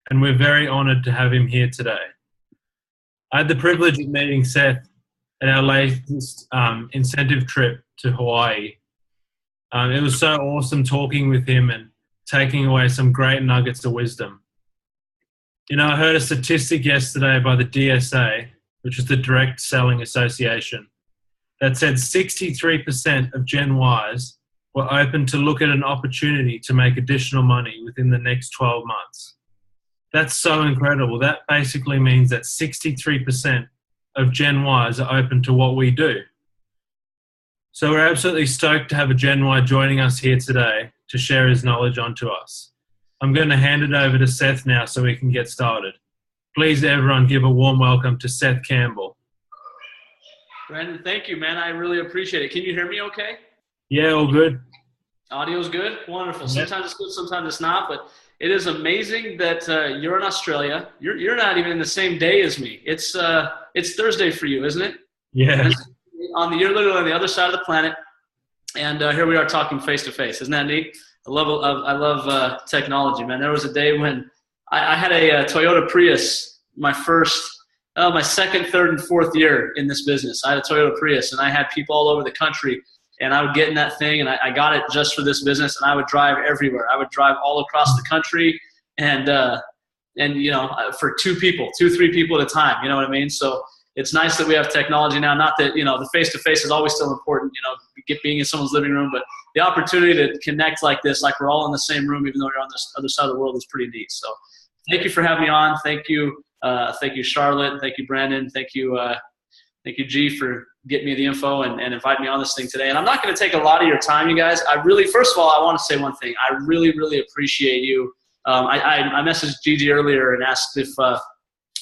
and we're very honored to have him here today. I had the privilege of meeting Seth at our latest incentive trip to Hawaii. It was so awesome talking with him and taking away some great nuggets of wisdom. You know, I heard a statistic yesterday by the DSA, which is the Direct Selling Association, that said 63% of Gen Ys were open to look at an opportunity to make additional money within the next 12 months. That's so incredible. That basically means that 63% of Gen Ys are open to what we do. So we're absolutely stoked to have a Gen Y joining us here today to share his knowledge onto us. I'm going to hand it over to Seth now so we can get started. Please, everyone, give a warm welcome to Seth Campbell. Brandon, thank you, man. I really appreciate it. Can you hear me okay? Yeah, all good. Audio's good? Wonderful. Yep. Sometimes it's good, sometimes it's not, but it is amazing that you're in Australia. You're not even in the same day as me. It's Thursday for you, isn't it? Yeah. You're literally on the other side of the planet, and here we are talking face to face. Isn't that neat? I love technology, man. There was a day when I had a Toyota Prius, my second, third, and fourth year in this business. I had a Toyota Prius, and I had people all over the country, and I would get in that thing, and I got it just for this business, and I would drive everywhere. I would drive all across the country, and you know, for two, three people at a time. You know what I mean? So it's nice that we have technology now. Not that, you know, the face-to-face is always still important, you know, being in someone's living room, but the opportunity to connect like this, like we're all in the same room, even though you're on this other side of the world, is pretty neat. So thank you for having me on. Thank you, Charlotte. Thank you, Brandon. Thank you, G, for getting me the info and inviting me on this thing today. And I'm not going to take a lot of your time, you guys. First of all, I want to say one thing. I really, really appreciate you. I messaged Gigi earlier and asked if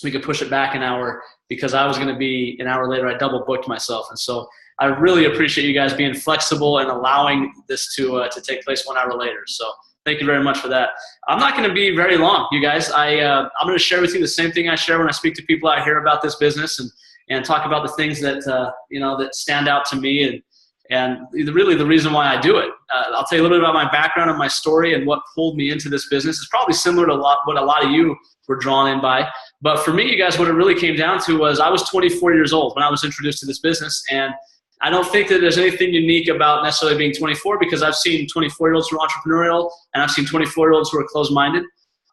we could push it back an hour because I was going to be an hour later. I double booked myself. And so I really appreciate you guys being flexible and allowing this to take place 1 hour later. So thank you very much for that. I'm not going to be very long, you guys. I'm going to share with you the same thing I share when I speak to people out here about this business and talk about the things that, you know, that stand out to me and really the reason why I do it. I'll tell you a little bit about my background and my story and what pulled me into this business. It's probably similar to what a lot of you were drawn in by. But for me, you guys, what it really came down to was I was 24 years old when I was introduced to this business. And I don't think that there's anything unique about necessarily being 24 because I've seen 24-year-olds who are entrepreneurial and I've seen 24-year-olds who are closed-minded.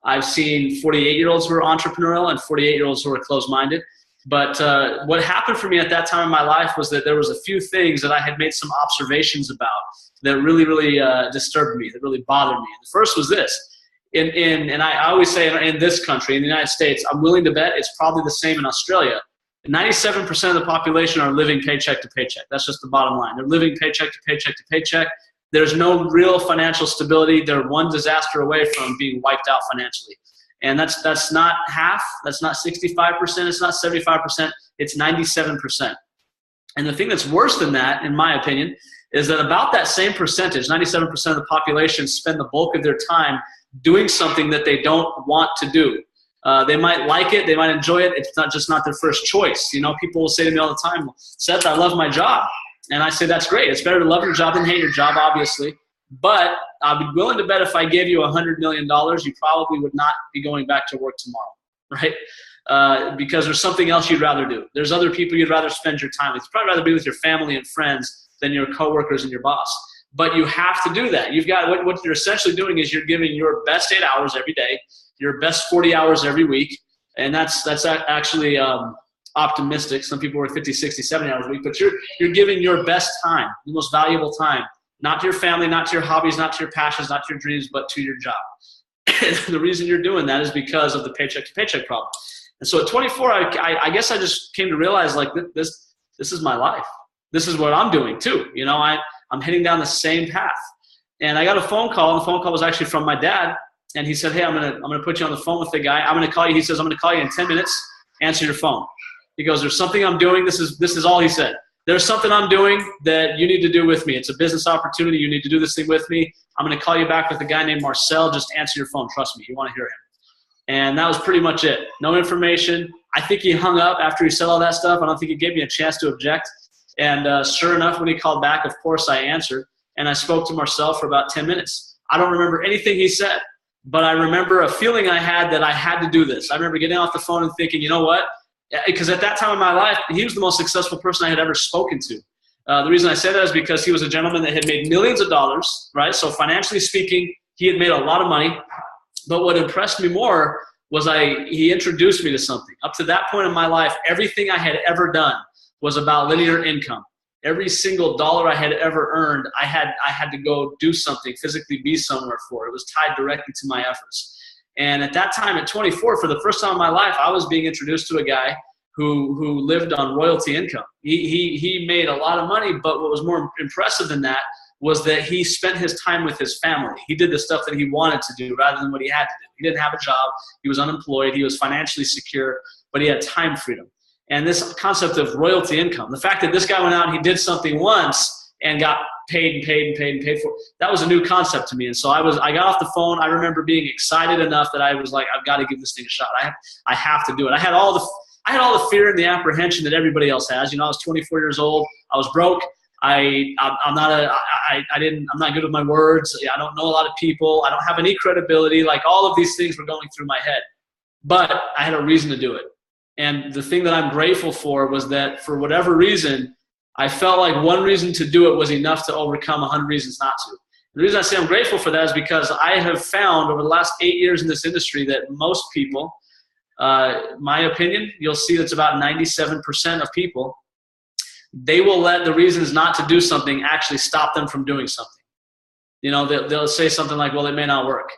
I've seen 48-year-olds who are entrepreneurial and 48-year-olds who are closed-minded. But what happened for me at that time in my life was that there was a few things that I had made some observations about that really, really disturbed me, that really bothered me. And the first was this. And I always say in this country, in the United States, I'm willing to bet it's probably the same in Australia. 97% of the population are living paycheck to paycheck. That's just the bottom line. They're living paycheck to paycheck to paycheck. There's no real financial stability. They're one disaster away from being wiped out financially. And that's not half. That's not 65%. It's not 75%. It's 97%. And the thing that's worse than that, in my opinion, is that about that same percentage, 97% of the population spend the bulk of their time doing something that they don't want to do. They might like it. They might enjoy it. It's not their first choice. You know, people will say to me all the time, Seth, I love my job. And I say, that's great. It's better to love your job than hate your job, obviously. But I'd be willing to bet if I gave you $100 million, you probably would not be going back to work tomorrow, right? Because there's something else you'd rather do. There's other people you'd rather spend your time with. You'd probably rather be with your family and friends than your coworkers and your boss. But you have to do that. You've got what you're essentially doing is you're giving your best 8 hours every day, your best 40 hours every week, and that's actually optimistic. Some people work 50, 60, 70 hours a week, but you're giving your best time, the most valuable time, not to your family, not to your hobbies, not to your passions, not to your dreams, but to your job. And the reason you're doing that is because of the paycheck to paycheck problem. And so at 24, I guess I just came to realize like this is my life. This is what I'm doing too. You know, I'm heading down the same path. And I got a phone call, and the phone call was actually from my dad. And he said, hey, I'm gonna put you on the phone with the guy. I'm gonna call you. He says, I'm gonna call you in 10 minutes. Answer your phone. He goes, there's something I'm doing. This is all he said. There's something I'm doing that you need to do with me. It's a business opportunity. You need to do this thing with me. I'm gonna call you back with a guy named Marcel. Just answer your phone. Trust me. You want to hear him. And that was pretty much it. No information. I think he hung up after he said all that stuff. I don't think he gave me a chance to object. And sure enough, when he called back, of course I answered. And I spoke to Marcel for about 10 minutes. I don't remember anything he said. But I remember a feeling I had that I had to do this. I remember getting off the phone and thinking, you know what? Because at that time in my life, he was the most successful person I had ever spoken to. The reason I say that is because he was a gentleman that had made millions of dollars, right? So financially speaking, he had made a lot of money. But what impressed me more was he introduced me to something. Up to that point in my life, everything I had ever done was about linear income. Every single dollar I had ever earned, I had to go do something, physically be somewhere for. It was tied directly to my efforts. And at that time, at 24, for the first time in my life, I was being introduced to a guy who lived on royalty income. He made a lot of money, but what was more impressive than that was that he spent his time with his family. He did the stuff that he wanted to do rather than what he had to do. He didn't have a job. He was unemployed. He was financially secure, but he had time freedom. And this concept of royalty income, the fact that this guy went out and he did something once and got paid and paid and paid and paid for, that was a new concept to me. And so I got off the phone. I remember being excited enough that I was like, I've got to give this thing a shot. I have to do it. I had all the fear and the apprehension that everybody else has. You know, I was 24 years old. I was broke. I'm not good with my words. I don't know a lot of people. I don't have any credibility. Like, all of these things were going through my head, but I had a reason to do it. And the thing that I'm grateful for was that for whatever reason, I felt like one reason to do it was enough to overcome 100 reasons not to. The reason I say I'm grateful for that is because I have found over the last 8 years in this industry that most people, my opinion, you'll see that's about 97% of people, they will let the reasons not to do something actually stop them from doing something. You know, they'll say something like, well, it may not work.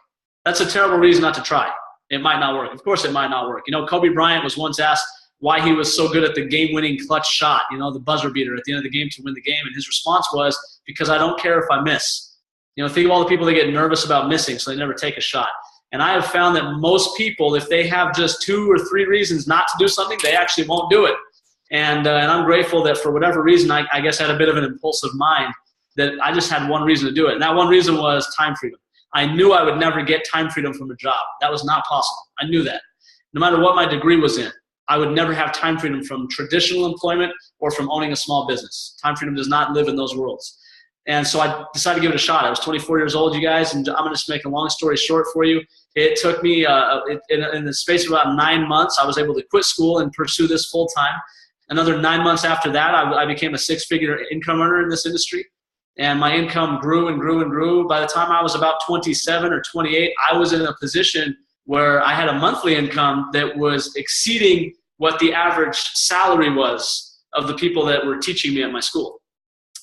That's a terrible reason not to try. It might not work. Of course it might not work. You know, Kobe Bryant was once asked why he was so good at the game-winning clutch shot, you know, the buzzer beater at the end of the game to win the game. And his response was, because I don't care if I miss. You know, think of all the people that get nervous about missing, so they never take a shot. And I have found that most people, if they have just 2 or 3 reasons not to do something, they actually won't do it. And I'm grateful that for whatever reason, I guess I had a bit of an impulsive mind, that I just had one reason to do it. And that one reason was time freedom. I knew I would never get time freedom from a job. That was not possible. I knew that. No matter what my degree was in, I would never have time freedom from traditional employment or from owning a small business. Time freedom does not live in those worlds. And so I decided to give it a shot. I was 24 years old, you guys, and I'm going to just make a long story short for you. It took me, in the space of about 9 months, I was able to quit school and pursue this full time. Another 9 months after that, I became a 6-figure income earner in this industry. And my income grew and grew and grew. By the time I was about 27 or 28, I was in a position where I had a monthly income that was exceeding what the average salary was of the people that were teaching me at my school.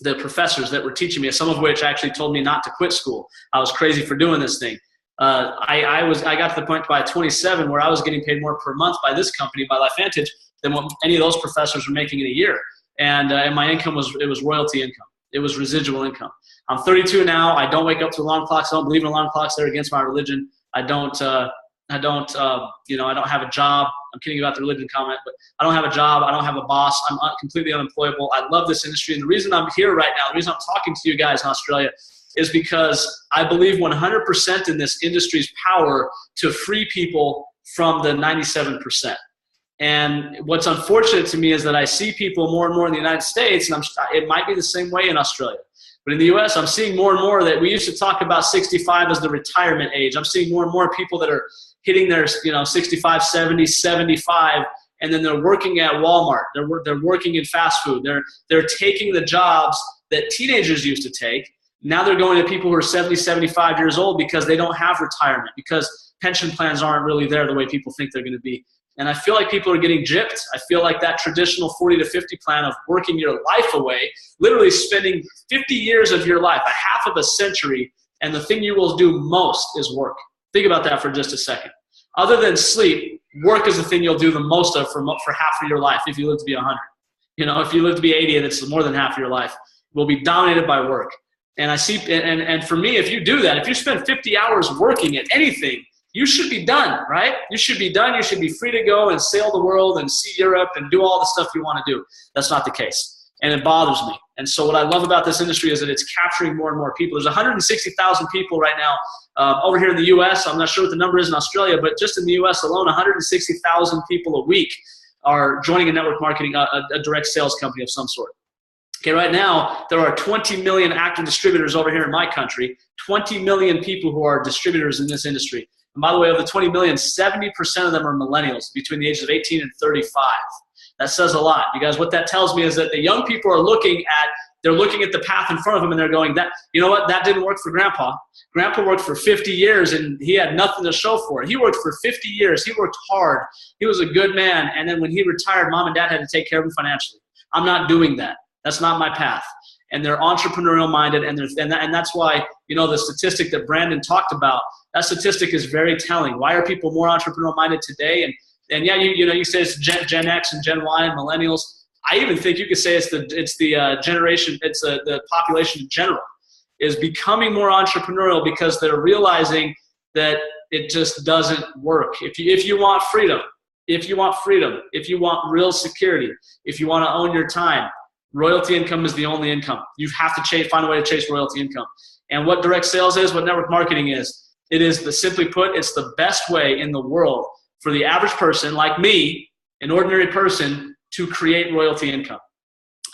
The professors that were teaching me, some of which actually told me not to quit school. I was crazy for doing this thing. I got to the point by 27 where I was getting paid more per month by this company, by LifeVantage, than what any of those professors were making in a year. And my income was royalty income. It was residual income. I'm 32 now. I don't wake up to alarm clocks. I don't believe in alarm clocks. They're against my religion. I don't have a job. I'm kidding about the religion comment, but I don't have a job. I don't have a boss. I'm completely unemployable. I love this industry. And the reason I'm here right now, the reason I'm talking to you guys in Australia, is because I believe 100% in this industry's power to free people from the 97%. And what's unfortunate to me is that I see people more and more in the United States, and it might be the same way in Australia. But in the US, I'm seeing more and more that we used to talk about 65 as the retirement age. I'm seeing more and more people that are hitting their 65, 70, 75, and then they're working at Walmart. They're working in fast food. They're taking the jobs that teenagers used to take. Now they're going to people who are 70, 75 years old because they don't have retirement, because pension plans aren't really there the way people think they're going to be. And I feel like people are getting gypped. I feel like that traditional 40 to 50 plan of working your life away, literally spending 50 years of your life, a half of a century, and the thing you will do most is work. Think about that for just a second. Other than sleep, work is the thing you'll do the most of for half of your life if you live to be 100. You know, if you live to be 80 and it's more than half of your life, will be dominated by work. And I see, and for me, if you do that, if you spend 50 hours working at anything, you should be done, right? You should be done. You should be free to go and sail the world and see Europe and do all the stuff you want to do. That's not the case. And it bothers me. And so what I love about this industry is that it's capturing more and more people. There's 160,000 people right now over here in the U.S. I'm not sure what the number is in Australia, but just in the U.S. alone, 160,000 people a week are joining a network marketing, a direct sales company of some sort. Okay, right now, there are 20 million active distributors over here in my country, 20 million people who are distributors in this industry. And by the way, of the 20 million, 70% of them are millennials between the ages of 18 and 35. That says a lot. You guys, what that tells me is that the young people are looking at the path in front of them, and they're going, "That, you know what, that didn't work for Grandpa. Grandpa worked for 50 years and he had nothing to show for it. He worked for 50 years. He worked hard. He was a good man. And then when he retired, Mom and Dad had to take care of him financially. I'm not doing that. That's not my path." And they're entrepreneurial minded, and that's why, you know, the statistic that Brandon talked about, that statistic is very telling. Why are people more entrepreneurial minded today? And yeah, you say it's Gen X and Gen Y and millennials. I even think you could say it's the generation, it's the population in general is becoming more entrepreneurial because they're realizing that it just doesn't work. If you want freedom, if you want real security, if you want to own your time, royalty income is the only income. You have to find a way to chase royalty income. And what direct sales is, what network marketing is, simply put, it's the best way in the world for the average person like me, an ordinary person, to create royalty income.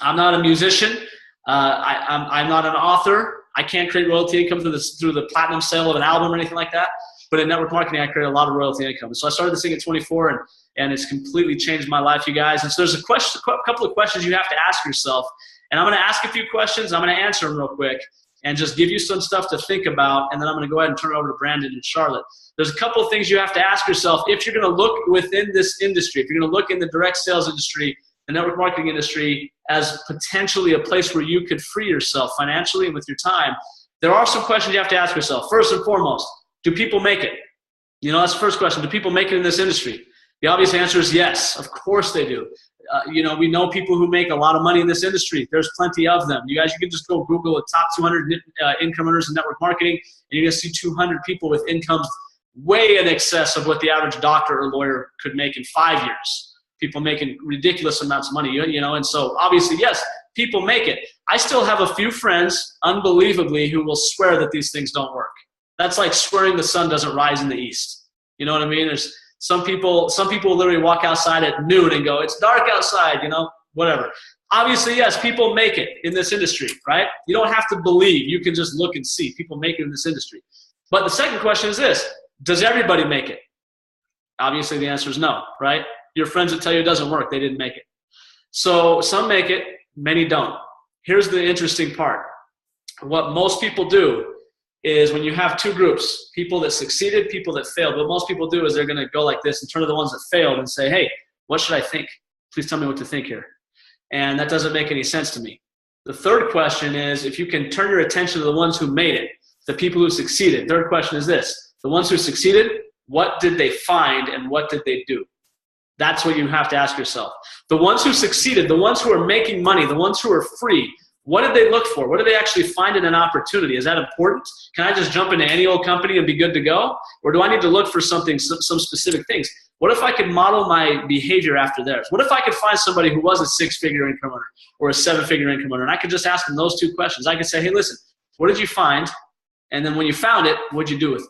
I'm not a musician. I'm not an author. I can't create royalty income through the platinum sale of an album or anything like that. But in network marketing, I create a lot of royalty income. And so I started this thing at 24, and it's completely changed my life, you guys. And so there's a couple of questions you have to ask yourself. And I'm going to ask a few questions. I'm going to answer them real quick and just give you some stuff to think about. And then I'm going to go ahead and turn it over to Brandon and Charlotte. There's a couple of things you have to ask yourself if you're going to look within this industry, if you're going to look in the direct sales industry, the network marketing industry, as potentially a place where you could free yourself financially and with your time. There are some questions you have to ask yourself. First and foremost, do people make it? You know, that's the first question. Do people make it in this industry? The obvious answer is yes. Of course they do. You know, we know people who make a lot of money in this industry. There's plenty of them. You guys, you can just go Google the top 200 income earners in network marketing, and you're going to see 200 people with incomes way in excess of what the average doctor or lawyer could make in 5 years. People making ridiculous amounts of money, you know, and so obviously, yes, people make it. I still have a few friends, unbelievably, who will swear that these things don't work. That's like swearing the sun doesn't rise in the east. You know what I mean? There's some people will literally walk outside at noon and go, "It's dark outside," you know, whatever. Obviously, yes, people make it in this industry, right? You don't have to believe. You can just look and see. People make it in this industry. But the second question is this: does everybody make it? Obviously, the answer is no, right? Your friends that tell you it doesn't work, they didn't make it. So some make it, many don't. Here's the interesting part. What most people do is when you have two groups, people that succeeded, people that failed, what most people do is they're going to go like this and turn to the ones that failed and say, "Hey, what should I think? Please tell me what to think here." And that doesn't make any sense to me. The third question is, if you can turn your attention to the ones who made it, the people who succeeded. Third question is this: the ones who succeeded, what did they find and what did they do? That's what you have to ask yourself. The ones who succeeded, the ones who are making money, the ones who are free, what did they look for? What did they actually find in an opportunity? Is that important? Can I just jump into any old company and be good to go? Or do I need to look for something, some specific things? What if I could model my behavior after theirs? What if I could find somebody who was a 6-figure income earner or a 7-figure income earner, and I could just ask them those two questions? I could say, "Hey, listen, what did you find? And then when you found it, what'd you do with it?"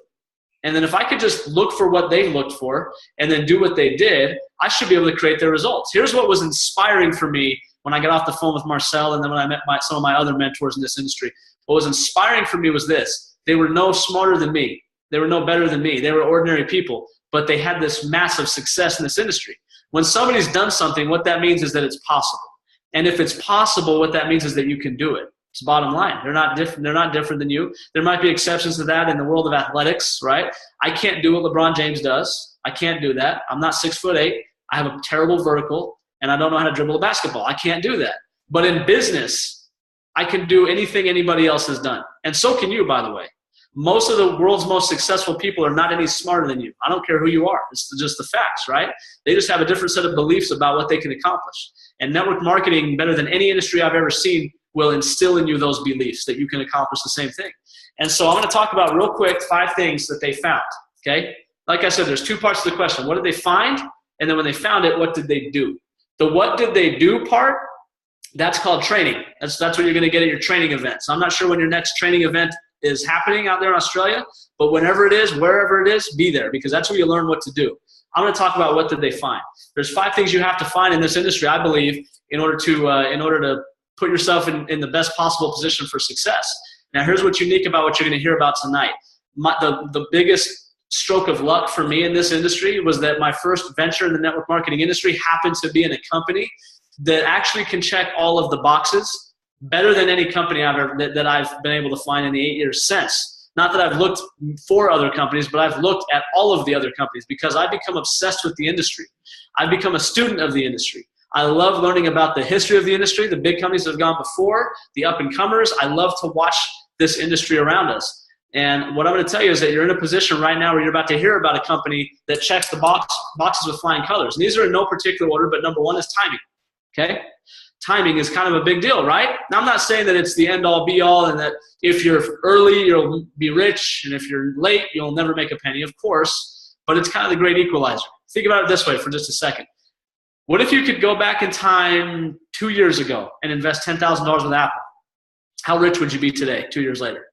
And then if I could just look for what they looked for and then do what they did, I should be able to create their results. Here's what was inspiring for me when I got off the phone with Marcel and then when I met some of my other mentors in this industry. What was inspiring for me was this: they were no smarter than me. They were no better than me. They were ordinary people, but they had this massive success in this industry. When somebody's done something, what that means is that it's possible. And if it's possible, what that means is that you can do it. It's bottom line. They're not different than you. There might be exceptions to that in the world of athletics, right? I can't do what LeBron James does. I can't do that. I'm not 6'8". I have a terrible vertical, and I don't know how to dribble a basketball. I can't do that. But in business, I can do anything anybody else has done. And so can you, by the way. Most of the world's most successful people are not any smarter than you. I don't care who you are. It's just the facts, right? They just have a different set of beliefs about what they can accomplish. And network marketing, better than any industry I've ever seen, will instill in you those beliefs that you can accomplish the same thing. And so I'm going to talk about real quick 5 things that they found, okay? Like I said, there's 2 parts to the question. What did they find? And then when they found it, what did they do? The what did they do part, that's called training. That's what you're going to get at your training events. I'm not sure when your next training event is happening out there in Australia, but whenever it is, wherever it is, be there, because that's where you learn what to do. I'm going to talk about what did they find. There's 5 things you have to find in this industry, I believe, in order to put yourself in the best possible position for success. Now, here's what's unique about what you're going to hear about tonight. The biggest stroke of luck for me in this industry was that my first venture in the network marketing industry happened to be in a company that actually can check all of the boxes better than any company that I've been able to find in the 8 years since. Not that I've looked for other companies, but I've looked at all of the other companies because I've become obsessed with the industry. I've become a student of the industry. I love learning about the history of the industry, the big companies that have gone before, the up-and-comers. I love to watch this industry around us. And what I'm going to tell you is that you're in a position right now where you're about to hear about a company that checks the boxes with flying colors. And these are in no particular order, but number one is timing. Okay? Timing is kind of a big deal, right? Now, I'm not saying that it's the end-all, be-all, and that if you're early, you'll be rich, and if you're late, you'll never make a penny, of course. But it's kind of the great equalizer. Think about it this way for just a second. What if you could go back in time 2 years ago and invest $10,000 with Apple? How rich would you be today, 2 years later?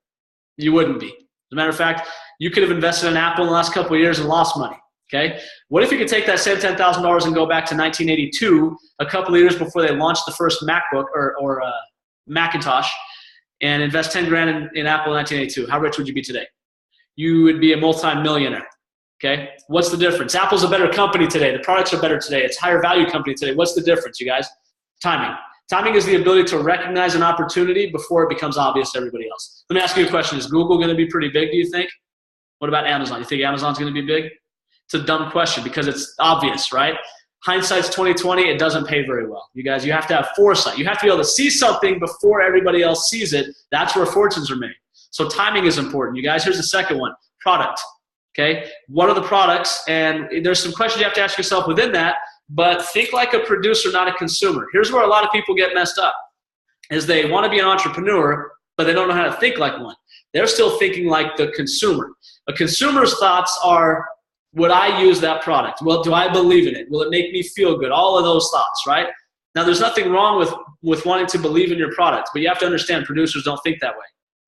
You wouldn't be. As a matter of fact, you could have invested in Apple in the last couple of years and lost money. Okay? What if you could take that same $10,000 and go back to 1982, a couple of years before they launched the first MacBook or Macintosh, and invest 10 grand in Apple in 1982? How rich would you be today? You would be a multi-millionaire. Okay? What's the difference? Apple's a better company today. The products are better today. It's a higher value company today. What's the difference, you guys? Timing. Timing is the ability to recognize an opportunity before it becomes obvious to everybody else. Let me ask you a question. Is Google going to be pretty big, do you think? What about Amazon? You think Amazon's going to be big? It's a dumb question because it's obvious, right? Hindsight's 20/20. It doesn't pay very well. You guys, you have to have foresight. You have to be able to see something before everybody else sees it. That's where fortunes are made. So timing is important. You guys, here's the second one. Product. Okay? What are the products? And there's some questions you have to ask yourself within that, but think like a producer, not a consumer. Here's where a lot of people get messed up, is they want to be an entrepreneur, but they don't know how to think like one. They're still thinking like the consumer. A consumer's thoughts are, would I use that product? Well, do I believe in it? Will it make me feel good? All of those thoughts, right? Now, there's nothing wrong with wanting to believe in your product, but you have to understand producers don't think that way.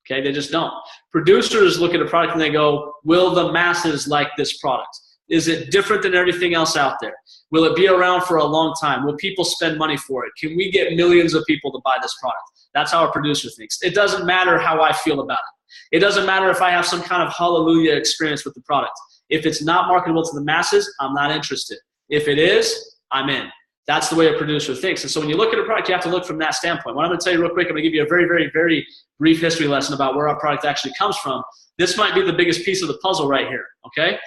Okay, they just don't. Producers look at a product and they go, will the masses like this product? Is it different than everything else out there? Will it be around for a long time? Will people spend money for it? Can we get millions of people to buy this product? That's how a producer thinks. It doesn't matter how I feel about it. It doesn't matter if I have some kind of hallelujah experience with the product. If it's not marketable to the masses, I'm not interested. If it is, I'm in. That's the way a producer thinks. And so when you look at a product, you have to look from that standpoint. What I'm going to tell you real quick, I'm going to give you a very, very, very brief history lesson about where our product actually comes from. This might be the biggest piece of the puzzle right here, okay?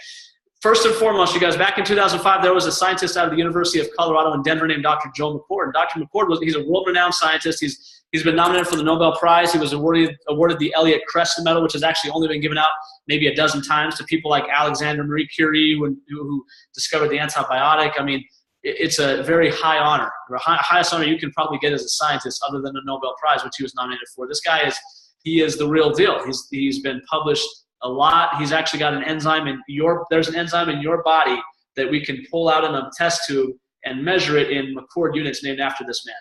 First and foremost, you guys, back in 2005, there was a scientist out of the University of Colorado in Denver named Dr. Joe McCord. And Dr. McCord, he's a world-renowned scientist. He's been nominated for the Nobel Prize. He was awarded the Elliott Creston Medal, which has actually only been given out maybe a dozen times to people like Alexander Marie Curie, who discovered the antibiotic. I mean, it's a very high honor, the highest honor you can probably get as a scientist other than a Nobel Prize, which he was nominated for. This guy is the real deal. He's been published a lot. He's actually got an enzyme there's an enzyme in your body that we can pull out in a test tube and measure it in McCord units named after this man.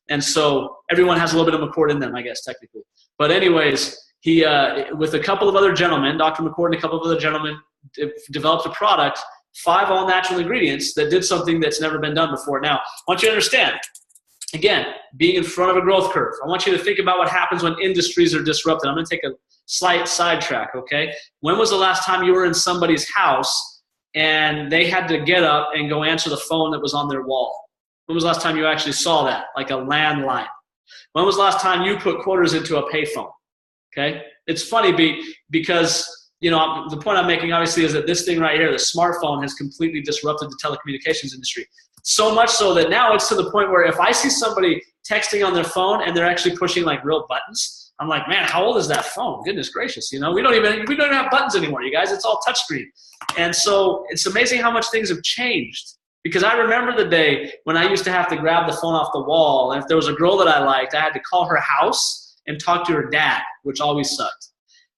And so everyone has a little bit of McCord in them, I guess, technically. But anyways, he, with a couple of other gentlemen, Dr. McCord and a couple of other gentlemen, developed a product, 5 all-natural ingredients that did something that's never been done before. Now, I want you to understand, again, being in front of a growth curve, I want you to think about what happens when industries are disrupted. I'm going to take a slight sidetrack, okay? When was the last time you were in somebody's house and they had to get up and go answer the phone that was on their wall? When was the last time you actually saw that, like a landline? When was the last time you put quarters into a payphone? Okay? It's funny because, you know, the point I'm making obviously is that this thing right here, the smartphone, has completely disrupted the telecommunications industry. So much so that now it's to the point where if I see somebody texting on their phone and they're actually pushing like real buttons, I'm like, man, how old is that phone? Goodness gracious, you know, we don't even have buttons anymore, you guys. It's all touchscreen. And so it's amazing how much things have changed. Because I remember the day when I used to have to grab the phone off the wall, and if there was a girl that I liked, I had to call her house and talk to her dad, which always sucked.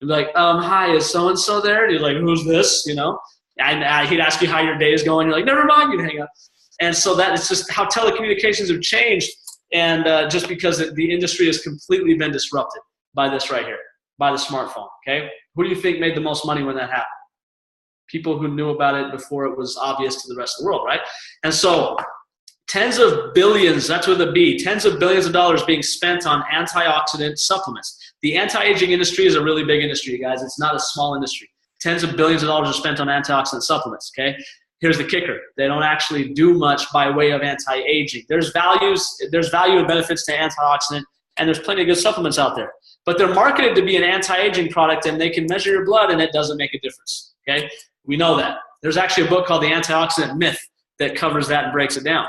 He'd be like, hi, is so-and-so there? And you're like, who's this, you know? And he'd ask you how your day is going. You're like, never mind, you'd hang up. And so that is just how telecommunications have changed, and just because the industry has completely been disrupted by this right here, by the smartphone, okay? Who do you think made the most money when that happened? People who knew about it before it was obvious to the rest of the world, right? And so tens of billions, that's with a B, tens of billions of dollars being spent on antioxidant supplements. The anti-aging industry is a really big industry, you guys. It's not a small industry. Tens of billions of dollars are spent on antioxidant supplements, okay? Here's the kicker. They don't actually do much by way of anti-aging. There's value and benefits to antioxidant, and there's plenty of good supplements out there. But they're marketed to be an anti-aging product, and they can measure your blood, and it doesn't make a difference, okay? We know that. There's actually a book called The Antioxidant Myth that covers that and breaks it down.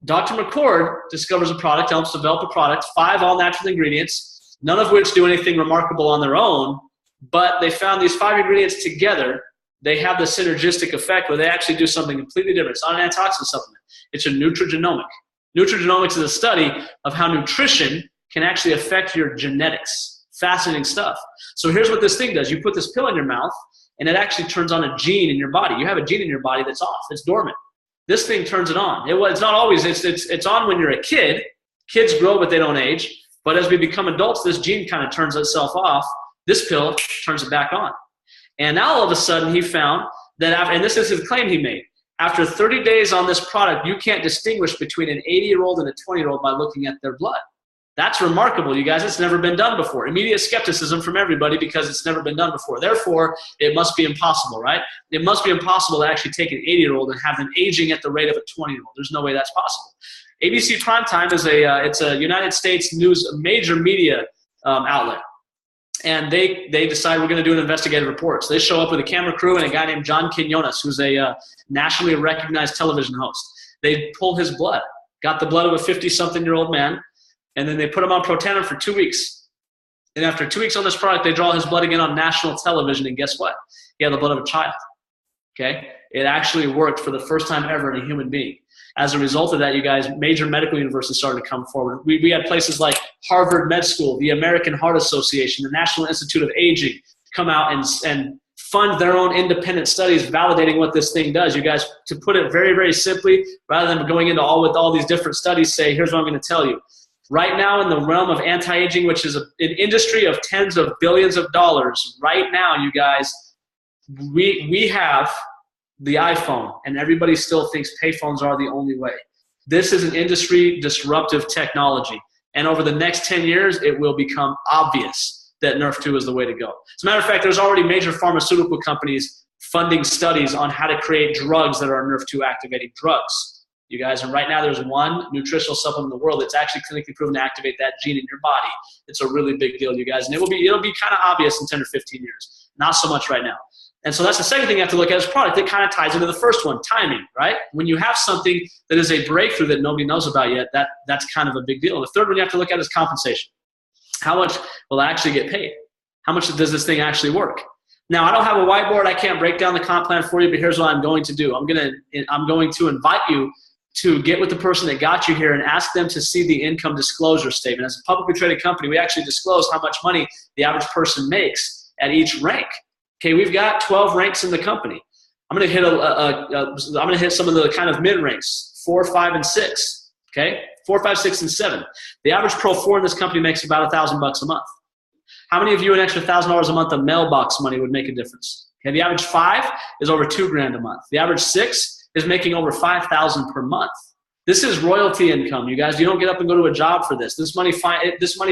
Dr. McCord discovers a product, helps develop a product, 5 all-natural ingredients, none of which do anything remarkable on their own, but they found these 5 ingredients together, they have the synergistic effect where they actually do something completely different. It's not an antioxidant supplement. It's a nutrigenomic. Nutrigenomics is a study of how nutrition can actually affect your genetics. Fascinating stuff. So here's what this thing does. You put this pill in your mouth, and it actually turns on a gene in your body. You have a gene in your body that's off. It's dormant. This thing turns it on. It's not always. It's on when you're a kid. Kids grow, but they don't age. But as we become adults, this gene kind of turns itself off. This pill turns it back on. And now all of a sudden he found that after, and this is his claim he made, after 30 days on this product, you can't distinguish between an 80-year-old and a 20-year-old by looking at their blood. That's remarkable, you guys. It's never been done before. Immediate skepticism from everybody because it's never been done before. Therefore, it must be impossible, right? It must be impossible to actually take an 80-year-old and have them aging at the rate of a 20-year-old. There's no way that's possible. ABC Primetime is it's a United States news, major media outlet. And they decide we're going to do an investigative report. So they show up with a camera crew and a guy named John Quinones, who's a nationally recognized television host. They pull his blood, got the blood of a 50-something-year-old man, and then they put him on Protandim for 2 weeks. And after 2 weeks on this product, they draw his blood again on national television, and guess what? He had the blood of a child, okay? It actually worked for the first time ever in a human being. As a result of that, you guys, major medical universities started to come forward. We had places like Harvard Med School, the American Heart Association, the National Institute of Aging come out and fund their own independent studies validating what this thing does. You guys, to put it very, very simply, rather than going into all these different studies, say, here's what I'm going to tell you. Right now in the realm of anti-aging, which is an industry of tens of billions of dollars, right now, you guys, we have the iPhone, and everybody still thinks payphones are the only way. This is an industry disruptive technology, and over the next 10 years, it will become obvious that Nerf2 is the way to go. As a matter of fact, there's already major pharmaceutical companies funding studies on how to create drugs that are Nerf2 activating drugs. You guys, and right now there's one nutritional supplement in the world that's actually clinically proven to activate that gene in your body. It's a really big deal, you guys, and it'll be kind of obvious in 10 or 15 years. Not so much right now. And so that's the second thing you have to look at is product. It kind of ties into the first one, timing, right? When you have something that is a breakthrough that nobody knows about yet, that's kind of a big deal. The third one you have to look at is compensation. How much will I actually get paid? How much does this thing actually work? Now, I don't have a whiteboard. I can't break down the comp plan for you, but here's what I'm going to do. I'm going to invite you to get with the person that got you here and ask them to see the income disclosure statement. As a publicly traded company, we actually disclose how much money the average person makes at each rank. Okay, we've got 12 ranks in the company. I'm going to hit I'm going to hit some of the kind of mid ranks, 4, 5, and 6. Okay, 4, 5, 6, and 7. The average Pro 4 in this company makes about $1,000 a month. How many of you an extra $1,000 a month of mailbox money would make a difference? Okay, the average 5 is over $2,000 a month. The average 6 is making over $5,000 per month. This is royalty income, you guys. You don't get up and go to a job for this. This money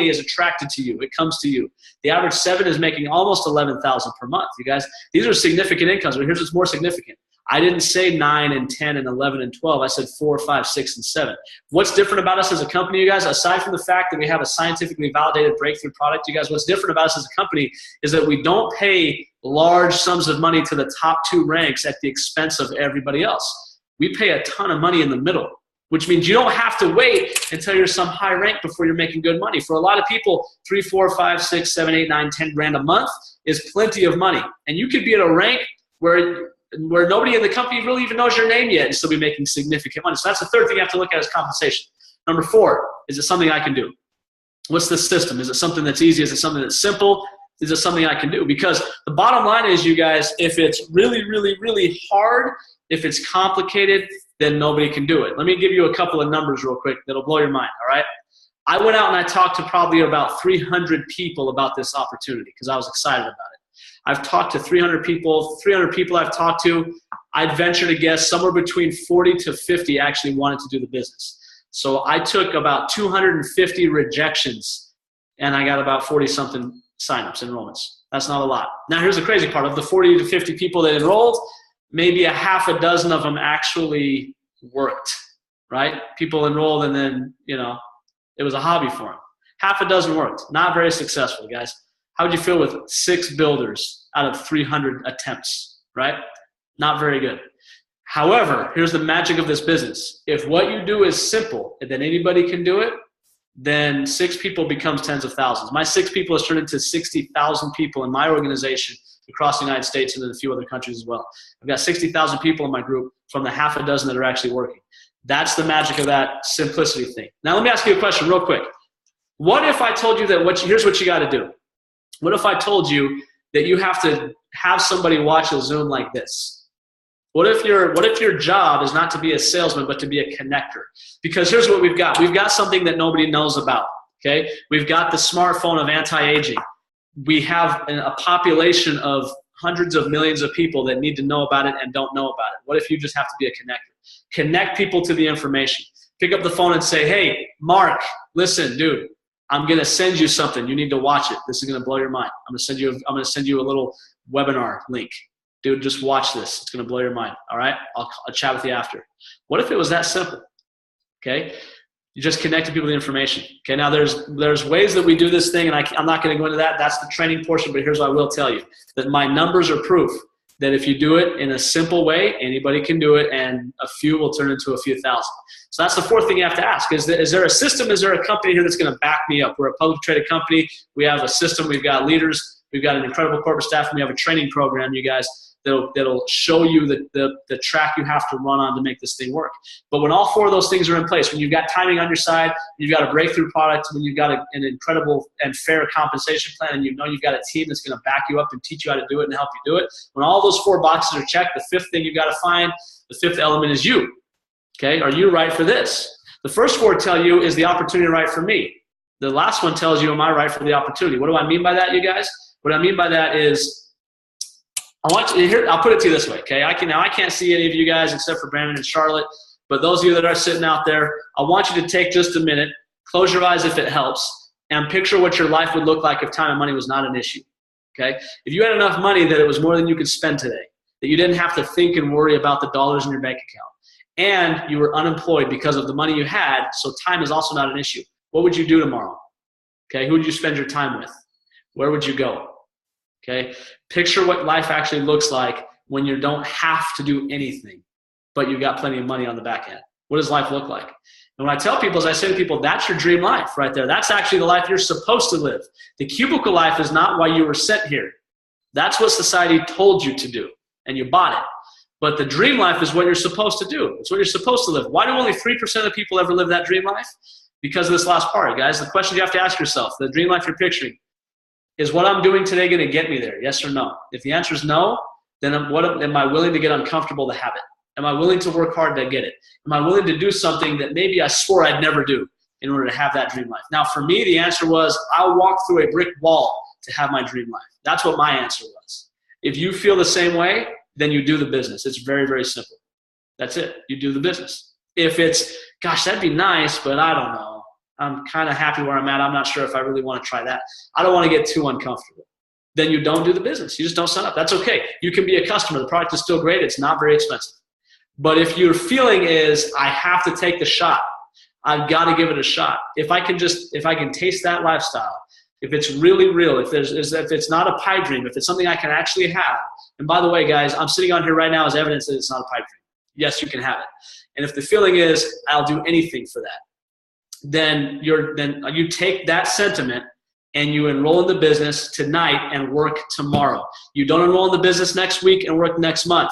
is attracted to you. It comes to you. The average 7 is making almost $11,000 per month, you guys. These are significant incomes, but here's what's more significant. I didn't say 9 and 10 and 11 and 12. I said 4, 5, 6, and 7. What's different about us as a company, you guys, aside from the fact that we have a scientifically validated breakthrough product, you guys, what's different about us as a company is that we don't pay large sums of money to the top 2 ranks at the expense of everybody else. We pay a ton of money in the middle, which means you don't have to wait until you're some high rank before you're making good money. For a lot of people, 3, 4, 5, 6, 7, 8, 9, 10 grand a month is plenty of money. And you could be at a rank where nobody in the company really even knows your name yet and still be making significant money. So that's the third thing you have to look at is compensation. Number 4, is it something I can do? What's the system? Is it something that's easy? Is it something that's simple? Is it something I can do? Because the bottom line is, you guys, if it's really, really, really hard, if it's complicated, then nobody can do it. Let me give you a couple of numbers real quick that'll blow your mind, all right? I went out and I talked to probably about 300 people about this opportunity because I was excited about it. I've talked to 300 people. 300 people I've talked to, I'd venture to guess somewhere between 40 to 50 actually wanted to do the business. So I took about 250 rejections, and I got about 40-something signups, enrollments. That's not a lot. Now, here's the crazy part. Of the 40 to 50 people that enrolled, maybe a half a dozen of them actually worked, right? People enrolled and then, it was a hobby for them. Half a dozen worked. Not very successful, guys. How would you feel with 6 builders out of 300 attempts, right? Not very good. However, here's the magic of this business. If what you do is simple and then anybody can do it, then 6 people becomes tens of thousands. My 6 people has turned into 60,000 people in my organization across the United States and in a few other countries as well. I've got 60,000 people in my group from the half a dozen that are actually working. That's the magic of that simplicity thing. Now, let me ask you a question real quick. What if I told you that here's what you got to do? What if I told you that you have to have somebody watch a Zoom like this? What if your job is not to be a salesman, but to be a connector? Because here's what we've got. We've got something that nobody knows about, okay? We've got the smartphone of anti-aging. We have a population of hundreds of millions of people that need to know about it and don't know about it. What if you just have to be a connector? Connect people to the information. Pick up the phone and say, hey, Mark, listen, dude, I'm going to send you something. You need to watch it. This is going to blow your mind. I'm going to send you a little webinar link. Dude, just watch this. It's going to blow your mind. All right? I'll chat with you after. What if it was that simple? Okay? You just connect to people the information. Okay, now there's ways that we do this thing, and I'm not going to go into that. That's the training portion, but here's what I will tell you. That my numbers are proof that if you do it in a simple way, anybody can do it, and a few will turn into a few thousand. So that's the fourth thing you have to ask. Is there a system? Is there a company here that's going to back me up? We're a publicly traded company. We have a system. We've got leaders. We've got an incredible corporate staff, and we have a training program, you guys, that'll show you the track you have to run on to make this thing work. But when all 4 of those things are in place, when you've got timing on your side, you've got a breakthrough product, when you've got an incredible and fair compensation plan, and you've got a team that's going to back you up and teach you how to do it and help you do it, when all those 4 boxes are checked, the 5th thing you've got to find, the 5th element is you. Okay, are you right for this? The first 4 tell you, is the opportunity right for me? The last one tells you, am I right for the opportunity? What do I mean by that, you guys? What I mean by that is, I'll put it to you this way, okay? I can't see any of you guys except for Brandon and Charlotte, but those of you that are sitting out there, I want you to take just a minute, close your eyes if it helps, and picture what your life would look like if time and money was not an issue, okay? If you had enough money that it was more than you could spend today, that you didn't have to think and worry about the dollars in your bank account, and you were unemployed because of the money you had, so time is also not an issue, what would you do tomorrow? Okay, who would you spend your time with? Where would you go? Okay, picture what life actually looks like when you don't have to do anything, but you've got plenty of money on the back end. What does life look like? And what I tell people is I say to people, that's your dream life right there. That's actually the life you're supposed to live. The cubicle life is not why you were sent here. That's what society told you to do, and you bought it. But the dream life is what you're supposed to do. It's what you're supposed to live. Why do only 3% of people ever live that dream life? Because of this last part, guys. The question you have to ask yourself, the dream life you're picturing, is what I'm doing today going to get me there? Yes or no? If the answer is no, then am I willing to get uncomfortable to have it? Am I willing to work hard to get it? Am I willing to do something that maybe I swore I'd never do in order to have that dream life? Now, for me, the answer was I'll walk through a brick wall to have my dream life. That's what my answer was. If you feel the same way, then you do the business. It's very, very simple. That's it. You do the business. If it's, gosh, that'd be nice, but I don't know. I'm kind of happy where I'm at. I'm not sure if I really want to try that. I don't want to get too uncomfortable. Then you don't do the business. You just don't sign up. That's okay. You can be a customer. The product is still great. It's not very expensive. But if your feeling is, I have to take the shot, I've got to give it a shot. If I can taste that lifestyle, if it's really real, if it's not a pipe dream, if it's something I can actually have. And by the way, guys, I'm sitting on here right now as evidence that it's not a pipe dream. Yes, you can have it. And if the feeling is, I'll do anything for that, then you take that sentiment and you enroll in the business tonight and work tomorrow. You don't enroll in the business next week and work next month.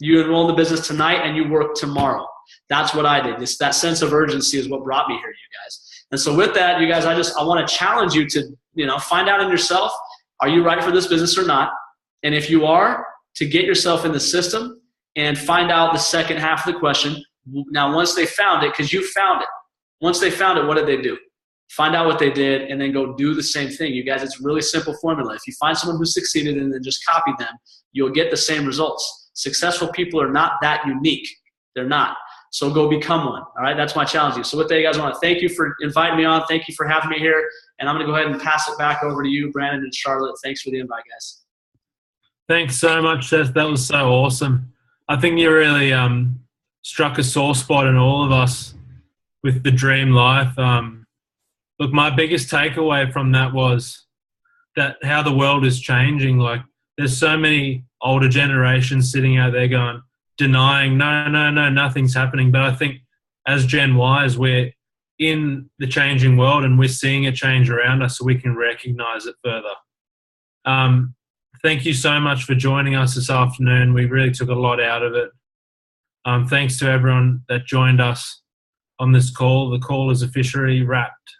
You enroll in the business tonight and you work tomorrow. That's what I did. That sense of urgency is what brought me here, you guys. And so with that, you guys, I want to challenge you to, find out in yourself, are you right for this business or not? And if you are, to get yourself in the system and find out the second half of the question. Now, once they found it, because you found it, once they found it, what did they do? Find out what they did and then go do the same thing. You guys, it's a really simple formula. If you find someone who succeeded and then just copy them, you'll get the same results. Successful people are not that unique. They're not. So go become one. All right, that's my challenge to you. So with that, you guys, I want to thank you for inviting me on. Thank you for having me here. And I'm going to go ahead and pass it back over to you, Brandon and Charlotte. Thanks for the invite, guys. Thanks so much, Seth. That was so awesome. I think you really struck a sore spot in all of us with the dream life. Look, my biggest takeaway from that was that how the world is changing. Like, there's so many older generations sitting out there going, denying, no, nothing's happening. But I think as Gen Ys, we're in the changing world and we're seeing it change around us so we can recognize it further. Thank you so much for joining us this afternoon. We really took a lot out of it. Thanks to everyone that joined us on this call. The call is officially wrapped.